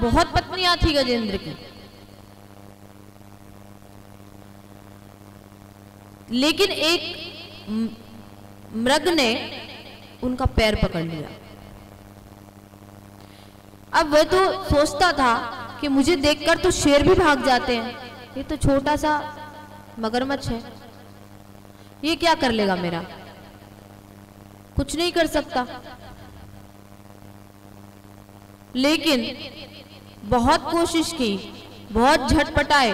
बहुत पत्नियां थी गजेंद्र की, लेकिन एक मृग ने उनका पैर पकड़ लिया। अब वह तो सोचता था कि मुझे देखकर तो शेर भी भाग जाते हैं, ये तो छोटा सा मगरमच्छ है, ये क्या कर लेगा मेरा, कुछ नहीं कर सकता। लेकिन बहुत कोशिश की, बहुत झटपटाए,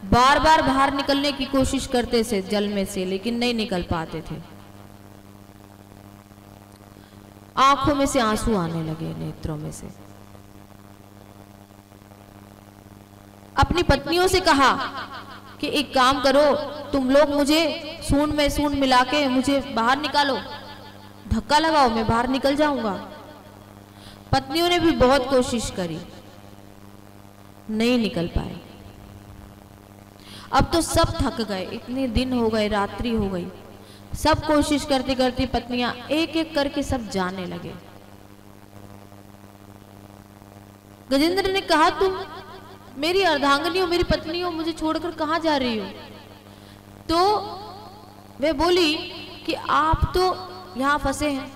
बार बार बाहर निकलने की कोशिश करते थे जल में से, लेकिन नहीं निकल पाते थे। आंखों में से आंसू आने लगे, नेत्रों में से। अपनी पत्नियों से कहा कि एक काम करो, तुम लोग मुझे सूंड में सूंड मिला के मुझे बाहर निकालो, धक्का लगाओ, मैं बाहर निकल जाऊंगा। पत्नियों ने भी बहुत कोशिश करी, नहीं निकल पाए। अब तो सब थक गए, इतने दिन हो गए, रात्रि हो गई, सब कोशिश करती करती पत्नियां एक एक करके सब जाने लगे। गजेंद्र ने कहा, तुम मेरी अर्धांगिनी हो, मेरी पत्नी हो, मुझे छोड़कर कहां जा रही हो? तो वे बोली कि आप तो यहां फंसे हैं,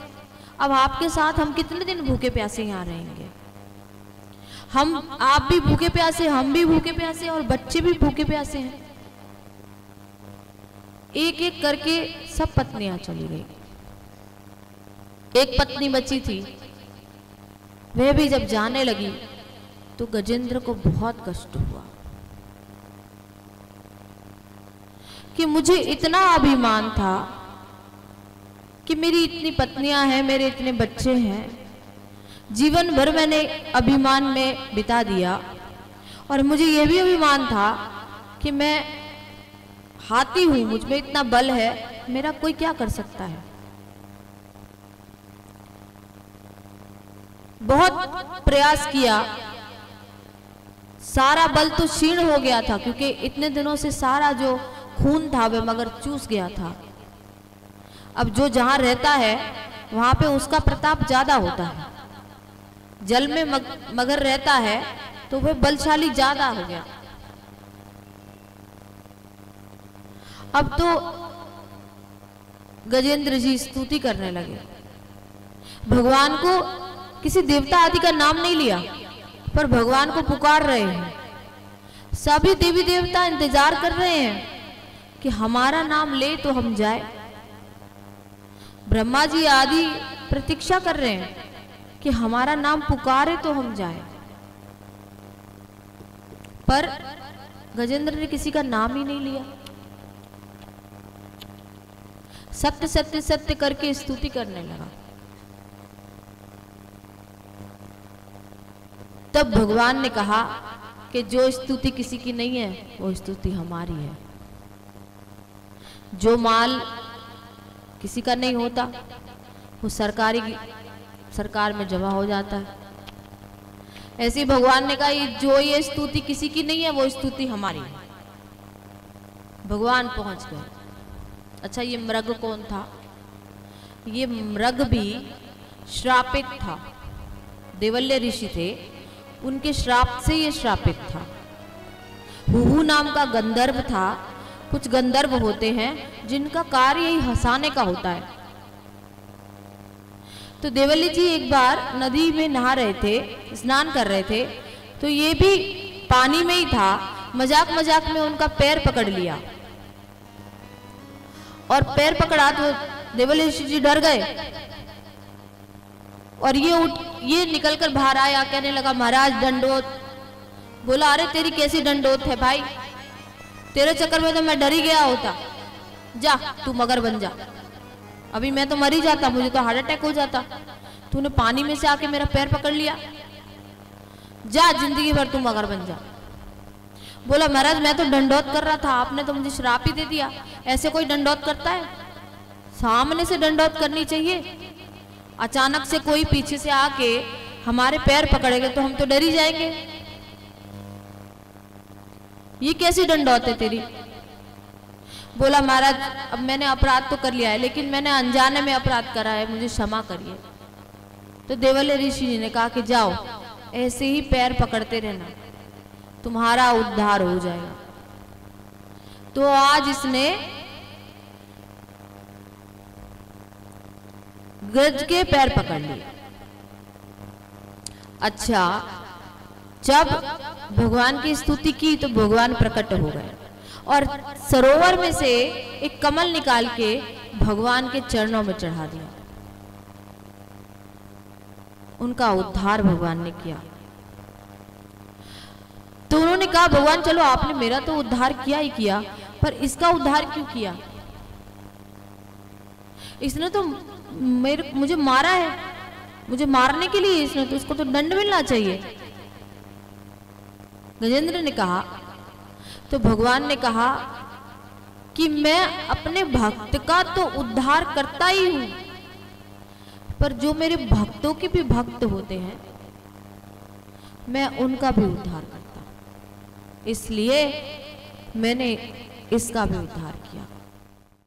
अब आपके साथ हम कितने दिन भूखे प्यासे यहां रहेंगे? आप भी भूखे प्यासे, हम भी भूखे प्यासे, और बच्चे भी भूखे प्यासे हैं। एक एक करके सब पत्नियां चली गई। एक पत्नी बची थी, वह भी जब जाने लगी तो गजेंद्र को बहुत कष्ट हुआ कि मुझे इतना अभिमान था कि मेरी इतनी पत्नियां हैं, मेरे इतने बच्चे हैं, जीवन भर मैंने अभिमान में बिता दिया, और मुझे यह भी अभिमान था कि मैं हाथी हूं, मुझ में इतना बल है, मेरा कोई क्या कर सकता है। बहुत प्रयास किया, सारा बल तो क्षीण हो गया था, क्योंकि इतने दिनों से सारा जो खून था वह मगर चूस गया था। अब जो जहां रहता है वहां पे उसका प्रताप ज्यादा होता है, जल में मगर रहता है तो वह बलशाली ज्यादा हो गया। अब तो गजेंद्र जी स्तुति करने लगे, भगवान को, किसी देवता आदि का नाम नहीं लिया, पर भगवान को पुकार रहे हैं। सभी देवी देवता इंतजार कर रहे हैं कि हमारा नाम ले तो हम जाए। ब्रह्मा जी आदि प्रतीक्षा कर रहे हैं कि हमारा नाम पुकारे तो हम जाए, पर गजेंद्र ने किसी का नाम ही नहीं लिया। सत्य सत्य सत्य करके स्तुति करने लगा। तब भगवान ने कहा कि जो स्तुति किसी की नहीं है वो स्तुति हमारी है। जो माल किसी का नहीं होता वो सरकार में जमा हो जाता है। ऐसे ही भगवान ने कहा जो ये स्तुति किसी की नहीं है वो स्तुति हमारी है। भगवान पहुंच गए। अच्छा, ये मृग कौन था? ये मृग भी श्रापित था, देवल्य ऋषि थे, उनके श्राप से ये श्रापित था। हुहू नाम का गंधर्व था। कुछ गंधर्व होते हैं जिनका कार्य ही हंसाने का होता है। तो देवल्य जी एक बार नदी में नहा रहे थे, स्नान कर रहे थे, तो ये भी पानी में ही था। मजाक मजाक में उनका पैर पकड़ लिया, और पैर पकड़ा तो देवल्य जी डर गए, और ये निकलकर बाहर आया, कहने लगा महाराज दंडोत। बोला अरे तेरी कैसी दंडोत है भाई, तेरे चक्कर में तो मैं डर ही गया होता, जा तू मगर बन जा। अभी मैं तो मर ही जाता, मुझे तो हार्ट अटैक हो जाता, तूने पानी में से आके मेरा पैर पकड़ लिया, जा जिंदगी भर तू मगर बन जा। बोला महाराज मैं तो दंडोत कर रहा था, आपने तो मुझे श्राप ही दे दिया। ऐसे कोई दंडोत करता है? सामने से दंडोत करनी चाहिए। अचानक से कोई पीछे से आके हमारे पैर पकड़ेगा तो हम तो डर ही जाएंगे। ये कैसी दंडोत है तेरी? बोला महाराज अब मैंने अपराध तो कर लिया है, लेकिन मैंने अनजाने में अपराध करा है, मुझे क्षमा करिए। तो देवल्य ऋषि जी ने कहा कि जाओ ऐसे ही पैर पकड़ते रहना, तुम्हारा उद्धार हो जाएगा। तो आज इसने गज के पैर पकड़ लिए। अच्छा, जब भगवान की स्तुति की तो भगवान प्रकट हो गए और सरोवर में से एक कमल निकाल के भगवान के चरणों में चढ़ा दिया। उनका उद्धार भगवान ने किया। तो उन्होंने कहा, भगवान चलो आपने मेरा तो उद्धार किया ही किया, पर इसका उद्धार क्यों किया? इसने तो मुझे मारा है, मुझे मारने के लिए इसने, तो इसको तो दंड मिलना चाहिए। गजेंद्र ने कहा, तो भगवान ने कहा कि मैं अपने भक्त का तो उद्धार करता ही हूं, पर जो मेरे भक्तों के भी भक्त होते हैं मैं उनका भी उद्धार करता हूं, इसलिए मैंने इसका भी उद्धार किया।